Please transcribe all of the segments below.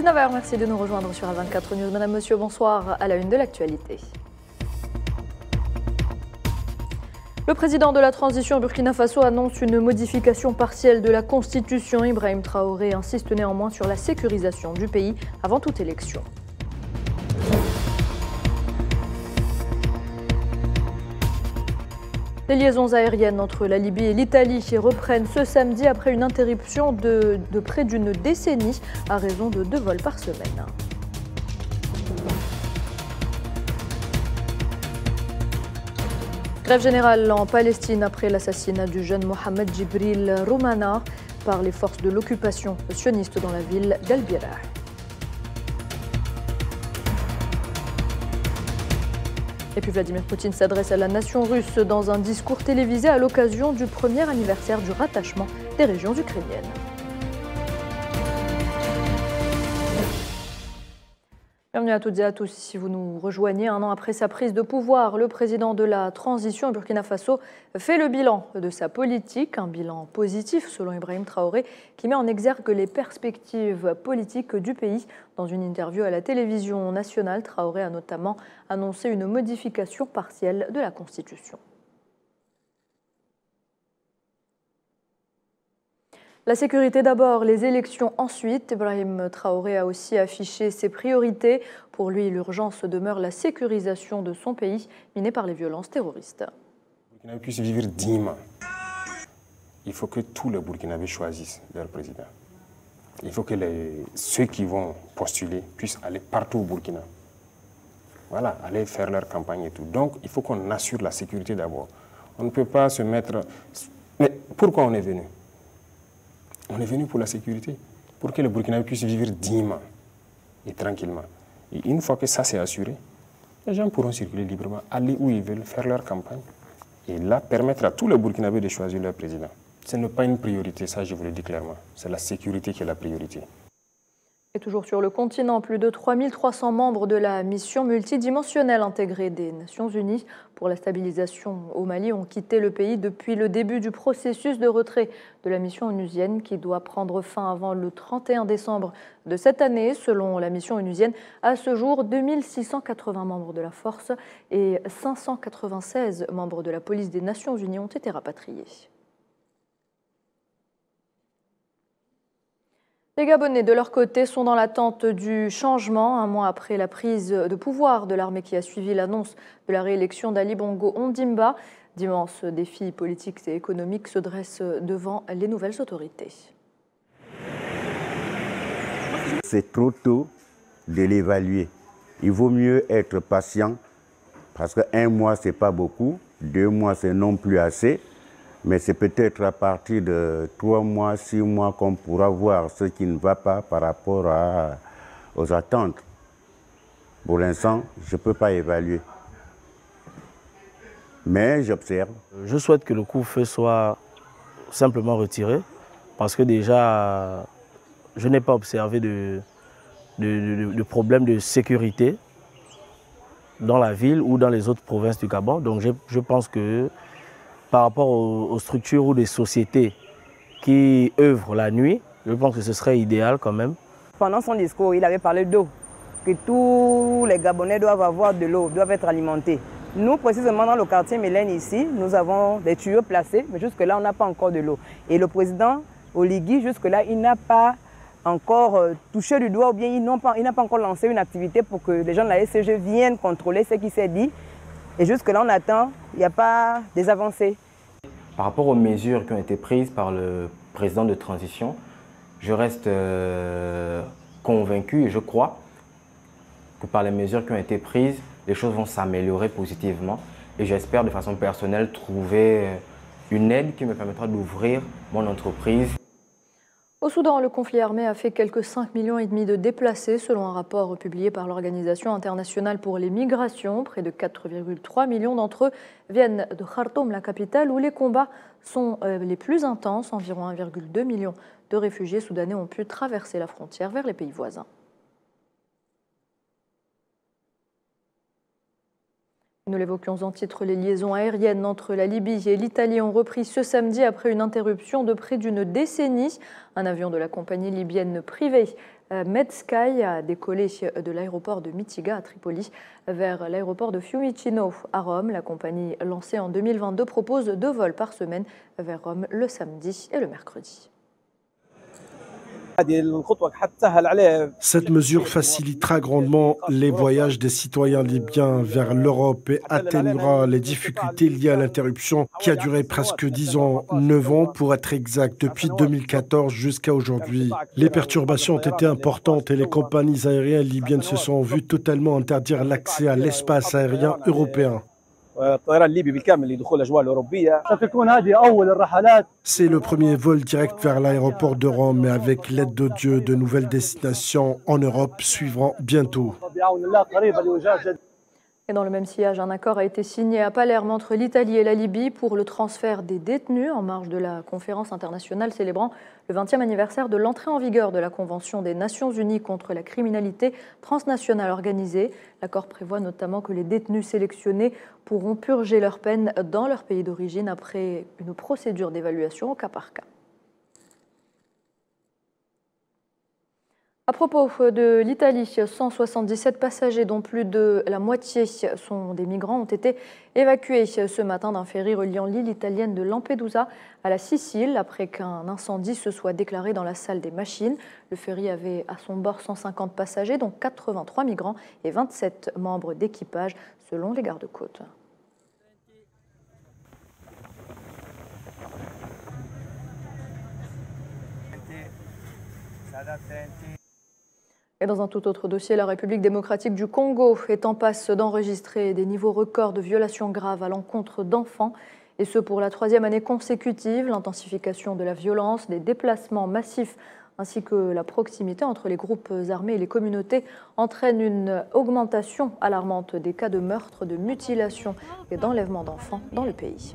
19h, merci de nous rejoindre sur A24 News. Madame, Monsieur, bonsoir. À la une de l'actualité. Le président de la transition Burkina Faso annonce une modification partielle de la Constitution. Ibrahim Traoré insiste néanmoins sur la sécurisation du pays avant toute élection. Les liaisons aériennes entre la Libye et l'Italie reprennent ce samedi après une interruption de près d'une décennie à raison de 2 vols par semaine. Grève générale en Palestine après l'assassinat du jeune Mohamed Djibril Roumana par les forces de l'occupation sioniste dans la ville d'Al-Birah. Et puis Vladimir Poutine s'adresse à la nation russe dans un discours télévisé à l'occasion du premier anniversaire du rattachement des régions ukrainiennes. Bienvenue à toutes et à tous. Si vous nous rejoignez, un an après sa prise de pouvoir, le président de la transition Burkina Faso fait le bilan de sa politique, un bilan positif selon Ibrahim Traoré, qui met en exergue les perspectives politiques du pays. Dans une interview à la télévision nationale, Traoré a notamment annoncé une modification partielle de la Constitution. La sécurité d'abord, les élections ensuite. Ibrahim Traoré a aussi affiché ses priorités. Pour lui, l'urgence demeure la sécurisation de son pays, miné par les violences terroristes. Les Burkinabés puissent vivre dignement. Il faut que tous les Burkinabés choisissent leur président. Il faut que ceux qui vont postuler puissent aller partout au Burkina. Voilà, aller faire leur campagne et tout. Donc, il faut qu'on assure la sécurité d'abord. On ne peut pas se mettre... Mais pourquoi on est venu ? On est venu pour la sécurité, pour que les Burkinabés puissent vivre dignement et tranquillement. Et une fois que ça c'est assuré, les gens pourront circuler librement, aller où ils veulent, faire leur campagne. Et là, permettre à tous les Burkinabés de choisir leur président. Ce n'est pas une priorité, ça je vous le dis clairement. C'est la sécurité qui est la priorité. Et toujours sur le continent, plus de 3300 membres de la mission multidimensionnelle intégrée des Nations Unies pour la stabilisation au Mali ont quitté le pays depuis le début du processus de retrait de la mission onusienne qui doit prendre fin avant le 31 décembre de cette année. Selon la mission onusienne, à ce jour, 2680 membres de la force et 596 membres de la police des Nations Unies ont été rapatriés. Les Gabonais, de leur côté, sont dans l'attente du changement. Un mois après la prise de pouvoir de l'armée qui a suivi l'annonce de la réélection d'Ali Bongo Ondimba, d'immenses défis politiques et économiques se dressent devant les nouvelles autorités. C'est trop tôt de l'évaluer. Il vaut mieux être patient parce qu'un mois, ce n'est pas beaucoup, 2 mois, c'est non plus assez. Mais c'est peut-être à partir de 3 mois, 6 mois qu'on pourra voir ce qui ne va pas par rapport aux attentes. Pour l'instant, je ne peux pas évaluer. Mais j'observe. Je souhaite que le couvre-feu soit simplement retiré parce que déjà, je n'ai pas observé de problème de sécurité dans la ville ou dans les autres provinces du Gabon. Donc je pense que par rapport aux structures ou des sociétés qui œuvrent la nuit, je pense que ce serait idéal quand même. Pendant son discours, il avait parlé d'eau, que tous les Gabonais doivent avoir de l'eau, doivent être alimentés. Nous, précisément dans le quartier Mélène ici, nous avons des tuyaux placés, mais jusque-là, on n'a pas encore de l'eau. Et le président Oligui, jusque-là, il n'a pas encore touché du doigt ou bien il n'a pas encore lancé une activité pour que les gens de la SCG viennent contrôler ce qui s'est dit. Et jusque-là, on attend, il n'y a pas des avancées. Par rapport aux mesures qui ont été prises par le président de transition, je reste convaincu et je crois que par les mesures qui ont été prises, les choses vont s'améliorer positivement. Et j'espère de façon personnelle trouver une aide qui me permettra d'ouvrir mon entreprise. Au Soudan, le conflit armé a fait quelques 5,5 millions de déplacés, selon un rapport publié par l'Organisation internationale pour les migrations. Près de 4,3 millions d'entre eux viennent de Khartoum, la capitale, où les combats sont les plus intenses. Environ 1,2 million de réfugiés soudanais ont pu traverser la frontière vers les pays voisins. Nous l'évoquions en titre, les liaisons aériennes entre la Libye et l'Italie ont repris ce samedi après une interruption de près d'une décennie. Un avion de la compagnie libyenne privée MedSky a décollé de l'aéroport de Mitiga à Tripoli vers l'aéroport de Fiumicino à Rome. La compagnie lancée en 2022 propose 2 vols par semaine vers Rome le samedi et le mercredi. Cette mesure facilitera grandement les voyages des citoyens libyens vers l'Europe et atténuera les difficultés liées à l'interruption qui a duré presque 10 ans, 9 ans pour être exact, depuis 2014 jusqu'à aujourd'hui. Les perturbations ont été importantes et les compagnies aériennes libyennes se sont vues totalement interdire l'accès à l'espace aérien européen. C'est le premier vol direct vers l'aéroport de Rome et avec l'aide de Dieu, de nouvelles destinations en Europe suivront bientôt. Et dans le même sillage, un accord a été signé à Palerme entre l'Italie et la Libye pour le transfert des détenus en marge de la conférence internationale célébrant le 20e anniversaire de l'entrée en vigueur de la Convention des Nations Unies contre la criminalité transnationale organisée. L'accord prévoit notamment que les détenus sélectionnés pourront purger leur peine dans leur pays d'origine après une procédure d'évaluation au cas par cas. À propos de l'Italie, 177 passagers, dont plus de la moitié sont des migrants, ont été évacués ce matin d'un ferry reliant l'île italienne de Lampedusa à la Sicile après qu'un incendie se soit déclaré dans la salle des machines. Le ferry avait à son bord 150 passagers, dont 83 migrants et 27 membres d'équipage, selon les gardes-côtes. Et dans un tout autre dossier, la République démocratique du Congo est en passe d'enregistrer des niveaux records de violations graves à l'encontre d'enfants, et ce pour la 3e année consécutive. L'intensification de la violence, des déplacements massifs ainsi que la proximité entre les groupes armés et les communautés entraînent une augmentation alarmante des cas de meurtre, de mutilation et d'enlèvement d'enfants dans le pays.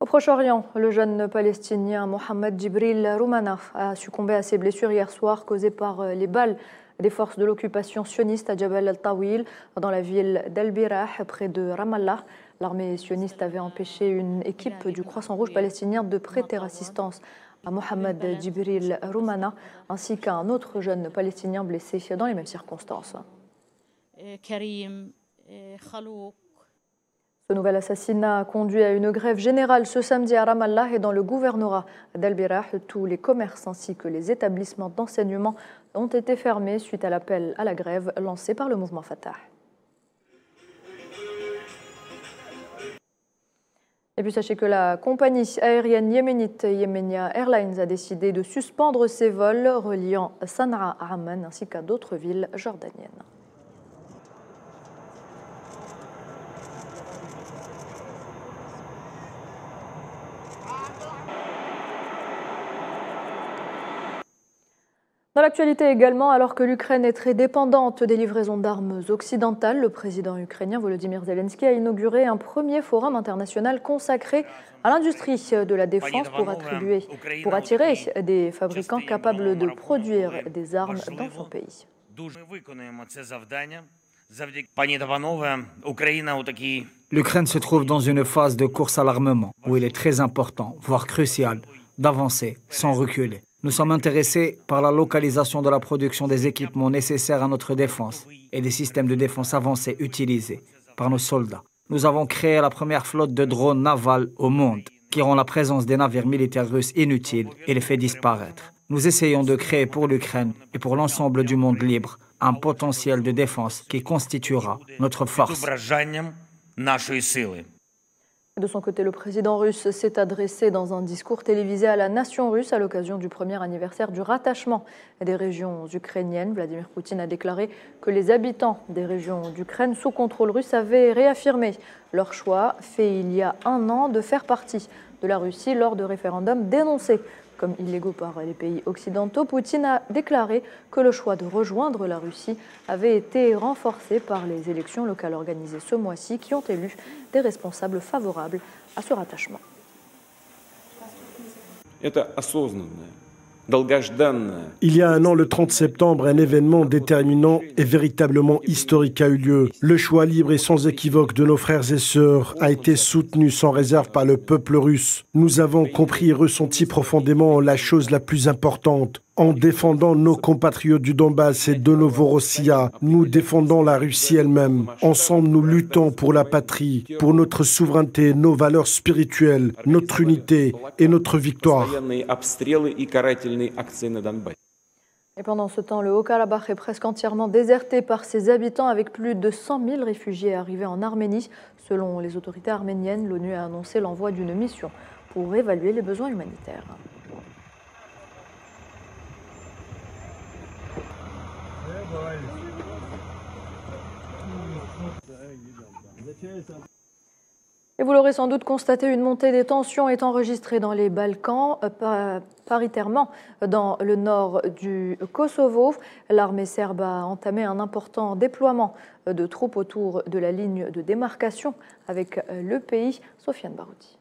Au Proche-Orient, le jeune Palestinien Mohamed Djibril Roumana a succombé à ses blessures hier soir causées par les balles des forces de l'occupation sioniste à Jabal al-Tawil, dans la ville d'Al-Birah, près de Ramallah. L'armée sioniste avait empêché une équipe du Croissant-Rouge palestinien de prêter assistance à Mohamed Djibril Roumana, ainsi qu'à un autre jeune Palestinien blessé dans les mêmes circonstances. Ce nouvel assassinat a conduit à une grève générale ce samedi à Ramallah et dans le gouvernorat d'Al-Birah. Tous les commerces ainsi que les établissements d'enseignement ont été fermés suite à l'appel à la grève lancé par le mouvement Fatah. Et puis sachez que la compagnie aérienne yéménite Yemenia Airlines a décidé de suspendre ses vols reliant Sanaa à Amman ainsi qu'à d'autres villes jordaniennes. Dans l'actualité également, alors que l'Ukraine est très dépendante des livraisons d'armes occidentales, le président ukrainien Volodymyr Zelensky a inauguré un premier forum international consacré à l'industrie de la défense pour attirer des fabricants capables de produire des armes dans son pays. L'Ukraine se trouve dans une phase de course à l'armement où il est très important, voire crucial, d'avancer sans reculer. Nous sommes intéressés par la localisation de la production des équipements nécessaires à notre défense et des systèmes de défense avancés utilisés par nos soldats. Nous avons créé la première flotte de drones navals au monde qui rend la présence des navires militaires russes inutile et les fait disparaître. Nous essayons de créer pour l'Ukraine et pour l'ensemble du monde libre un potentiel de défense qui constituera notre force. De son côté, le président russe s'est adressé dans un discours télévisé à la nation russe à l'occasion du premier anniversaire du rattachement des régions ukrainiennes. Vladimir Poutine a déclaré que les habitants des régions d'Ukraine sous contrôle russe avaient réaffirmé leur choix fait il y a un an de faire partie de la Russie lors de référendums dénoncés comme illégaux par les pays occidentaux. Poutine a déclaré que le choix de rejoindre la Russie avait été renforcé par les élections locales organisées ce mois-ci qui ont élu des responsables favorables à ce rattachement. Il y a un an, le 30 septembre, un événement déterminant et véritablement historique a eu lieu. Le choix libre et sans équivoque de nos frères et sœurs a été soutenu sans réserve par le peuple russe. Nous avons compris et ressenti profondément la chose la plus importante. En défendant nos compatriotes du Donbass et de Novorossiya, nous défendons la Russie elle-même. Ensemble, nous luttons pour la patrie, pour notre souveraineté, nos valeurs spirituelles, notre unité et notre victoire. Et pendant ce temps, le Haut-Karabakh est presque entièrement déserté par ses habitants, avec plus de 100 000 réfugiés arrivés en Arménie. Selon les autorités arméniennes, l'ONU a annoncé l'envoi d'une mission pour évaluer les besoins humanitaires. Et vous l'aurez sans doute constaté, une montée des tensions est enregistrée dans les Balkans, paritairement dans le nord du Kosovo. L'armée serbe a entamé un important déploiement de troupes autour de la ligne de démarcation avec le pays. Sofiane Barouti.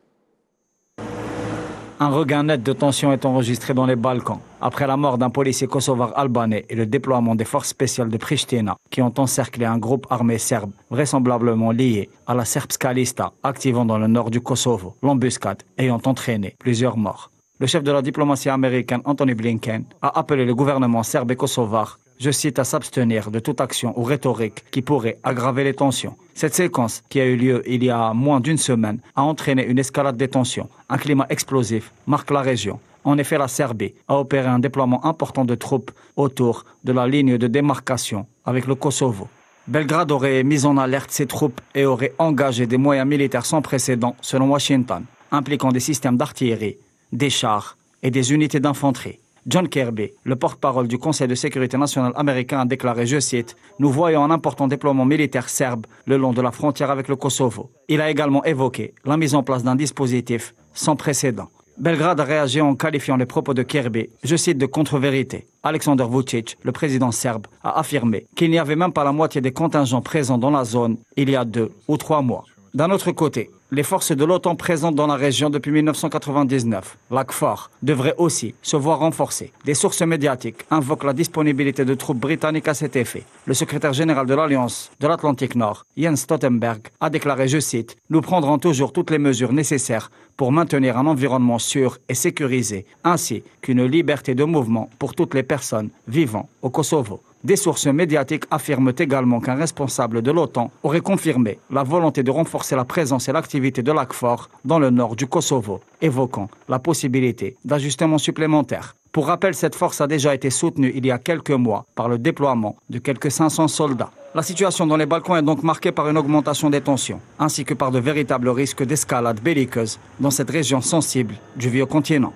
Un regain net de tension est enregistré dans les Balkans, après la mort d'un policier kosovar albanais et le déploiement des forces spéciales de Pristina qui ont encerclé un groupe armé serbe, vraisemblablement lié à la Srpska Lista, activant dans le nord du Kosovo, l'embuscade ayant entraîné plusieurs morts. Le chef de la diplomatie américaine, Antony Blinken, a appelé le gouvernement serbe et kosovar, je cite, à s'abstenir de toute action ou rhétorique qui pourrait aggraver les tensions. Cette séquence, qui a eu lieu il y a moins d'une semaine, a entraîné une escalade des tensions. Un climat explosif marque la région. En effet, la Serbie a opéré un déploiement important de troupes autour de la ligne de démarcation avec le Kosovo. Belgrade aurait mis en alerte ses troupes et aurait engagé des moyens militaires sans précédent, selon Washington, impliquant des systèmes d'artillerie, des chars et des unités d'infanterie. John Kirby, le porte-parole du Conseil de sécurité nationale américain, a déclaré, je cite, « Nous voyons un important déploiement militaire serbe le long de la frontière avec le Kosovo ». Il a également évoqué la mise en place d'un dispositif sans précédent. Belgrade a réagi en qualifiant les propos de Kirby, je cite, de contre-vérité. Alexander Vučić, le président serbe, a affirmé qu'il n'y avait même pas la moitié des contingents présents dans la zone il y a 2 ou 3 mois. D'un autre côté, les forces de l'OTAN présentes dans la région depuis 1999, la KFOR, devraient aussi se voir renforcées. Des sources médiatiques invoquent la disponibilité de troupes britanniques à cet effet. Le secrétaire général de l'Alliance de l'Atlantique Nord, Jens Stoltenberg, a déclaré, je cite, « Nous prendrons toujours toutes les mesures nécessaires pour maintenir un environnement sûr et sécurisé, ainsi qu'une liberté de mouvement pour toutes les personnes vivant au Kosovo ». Des sources médiatiques affirment également qu'un responsable de l'OTAN aurait confirmé la volonté de renforcer la présence et l'activité de la KFOR dans le nord du Kosovo, évoquant la possibilité d'ajustements supplémentaires. Pour rappel, cette force a déjà été soutenue il y a quelques mois par le déploiement de quelques 500 soldats. La situation dans les Balkans est donc marquée par une augmentation des tensions, ainsi que par de véritables risques d'escalade belliqueuse dans cette région sensible du vieux continent.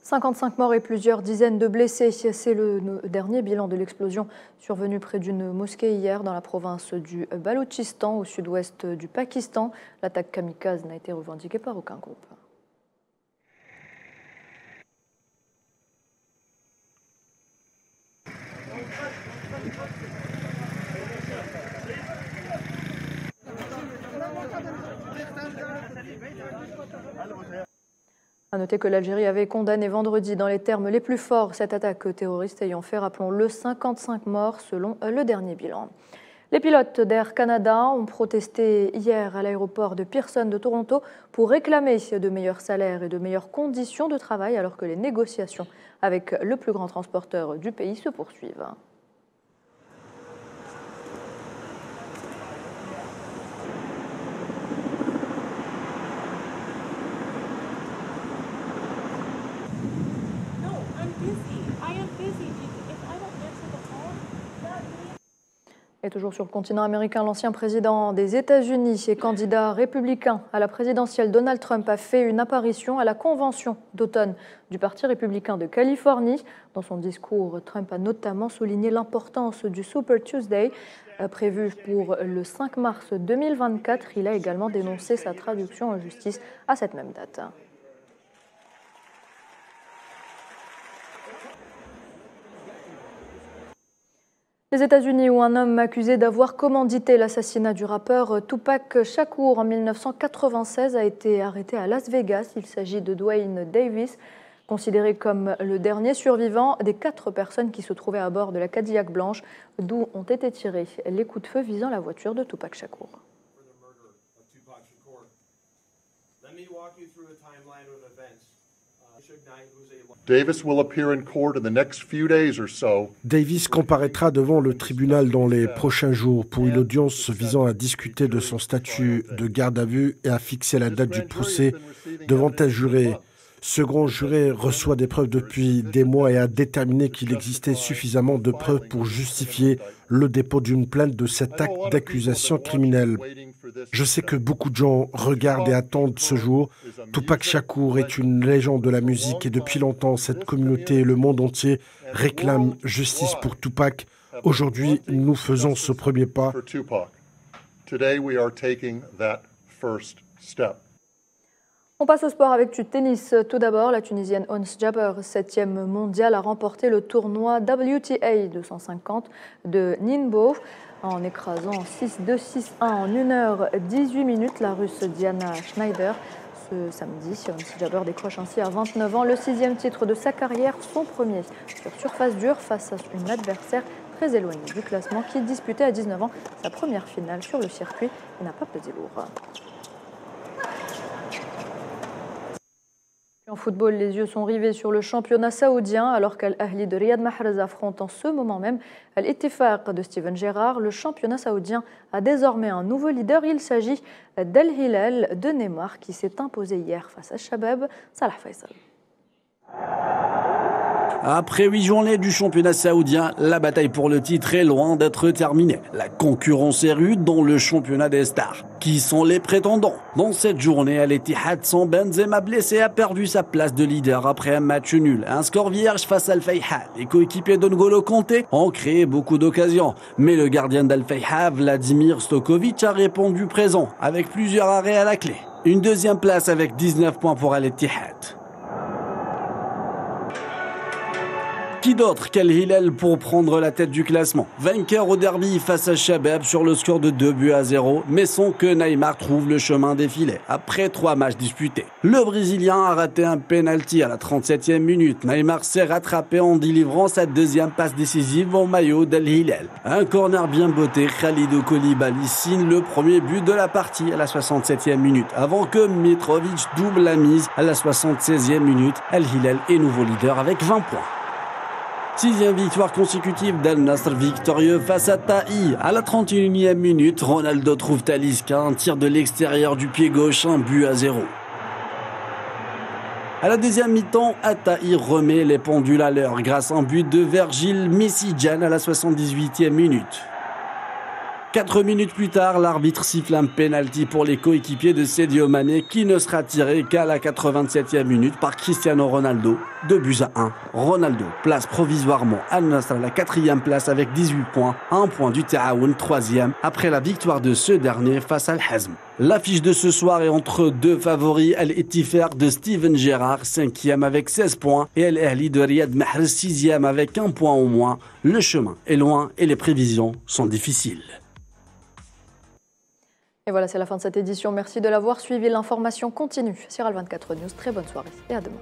55 morts et plusieurs dizaines de blessés. C'est le dernier bilan de l'explosion survenue près d'une mosquée hier dans la province du Baloutchistan, au sud-ouest du Pakistan. L'attaque kamikaze n'a été revendiquée par aucun groupe. A noter que l'Algérie avait condamné vendredi dans les termes les plus forts cette attaque terroriste ayant fait, rappelons-le, 55 morts selon le dernier bilan. Les pilotes d'Air Canada ont protesté hier à l'aéroport de Pearson de Toronto pour réclamer de meilleurs salaires et de meilleures conditions de travail alors que les négociations avec le plus grand transporteur du pays se poursuivent. Et toujours sur le continent américain, l'ancien président des États-Unis et candidat républicain à la présidentielle Donald Trump a fait une apparition à la convention d'automne du Parti républicain de Californie. Dans son discours, Trump a notamment souligné l'importance du Super Tuesday prévu pour le 5 mars 2024. Il a également dénoncé sa traduction en justice à cette même date. Les États-Unis, où un homme accusé d'avoir commandité l'assassinat du rappeur Tupac Shakur en 1996 a été arrêté à Las Vegas. Il s'agit de Dwayne Davis. Considéré comme le dernier survivant des 4 personnes qui se trouvaient à bord de la Cadillac blanche, d'où ont été tirés les coups de feu visant la voiture de Tupac Shakur. Davis comparaîtra devant le tribunal dans les prochains jours pour une audience visant à discuter de son statut de garde à vue et à fixer la date du procès devant un juré. Ce grand juré reçoit des preuves depuis des mois et a déterminé qu'il existait suffisamment de preuves pour justifier le dépôt d'une plainte de cet acte d'accusation criminelle. Je sais que beaucoup de gens regardent et attendent ce jour. Tupac Shakur est une légende de la musique et depuis longtemps, cette communauté et le monde entier réclament justice pour Tupac. Aujourd'hui, nous faisons ce premier pas. On passe au sport avec du tennis. Tout d'abord, la Tunisienne Ons Jabeur, 7e mondiale, a remporté le tournoi WTA 250 de Ningbo en écrasant 6-2, 6-1 en 1h18 la Russe Diana Schneider. Ce samedi, Ons Jabeur décroche ainsi à 29 ans le 6e titre de sa carrière, son premier sur surface dure face à une adversaire très éloignée du classement qui disputait à 19 ans sa première finale sur le circuit et n'a pas pesé lourd. En football, les yeux sont rivés sur le championnat saoudien alors qu'Al Ahli de Riyad Mahrez affronte en ce moment même Al Ittifaq de Steven Gerrard. Le championnat saoudien a désormais un nouveau leader. Il s'agit d'Al Hilal de Neymar qui s'est imposé hier face à Shabab. Salah Faisal. Après 8 journées du championnat saoudien, la bataille pour le titre est loin d'être terminée. La concurrence est rude dans le championnat des stars. Qui sont les prétendants? Dans cette journée, Al Ittihad sans Benzema blessé a perdu sa place de leader après un match nul. Un score vierge face à Al Fayha. Les coéquipiers de N'Golo Kanté ont créé beaucoup d'occasions. Mais le gardien d'Al Fayha, Vladimir Stokovic, a répondu présent avec plusieurs arrêts à la clé. Une deuxième place avec 19 points pour Al Ittihad. Qui d'autre qu'Al Hilal pour prendre la tête du classement? Vainqueur au derby face à Shabab sur le score de 2-0, mais sans que Neymar trouve le chemin des filets après 3 matchs disputés. Le Brésilien a raté un penalty à la 37e minute. Neymar s'est rattrapé en délivrant sa deuxième passe décisive en maillot d'Al Hilal. Un corner bien botté, Khalidou Koulibaly signe le premier but de la partie à la 67e minute, avant que Mitrovic double la mise à la 76e minute. Al Hilal est nouveau leader avec 20 points. 6e victoire consécutive d'Al Nasr victorieux face à Taï. À la 31e minute, Ronaldo trouve Talisca, un tir de l'extérieur du pied gauche, 1-0. À la deuxième mi-temps, Taï remet les pendules à l'heure grâce à un but de Virgil Messijan à la 78e minute. 4 minutes plus tard, l'arbitre siffle un penalty pour les coéquipiers de Sadio Mané qui ne sera tiré qu'à la 87e minute par Cristiano Ronaldo. 2-1. Ronaldo place provisoirement Al Nassr à la 4e place avec 18 points, 1 point du Ta'aoun 3e après la victoire de ce dernier face à Al Hazm. L'affiche de ce soir est entre deux favoris, Al Ittifaq de Steven Gerrard 5e avec 16 points et Al Ahli de Riyad Mahrez 6e avec 1 point au moins. Le chemin est loin et les prévisions sont difficiles. Et voilà, c'est la fin de cette édition. Merci de l'avoir suivi. L'information continue sur Al 24 News. Très bonne soirée et à demain.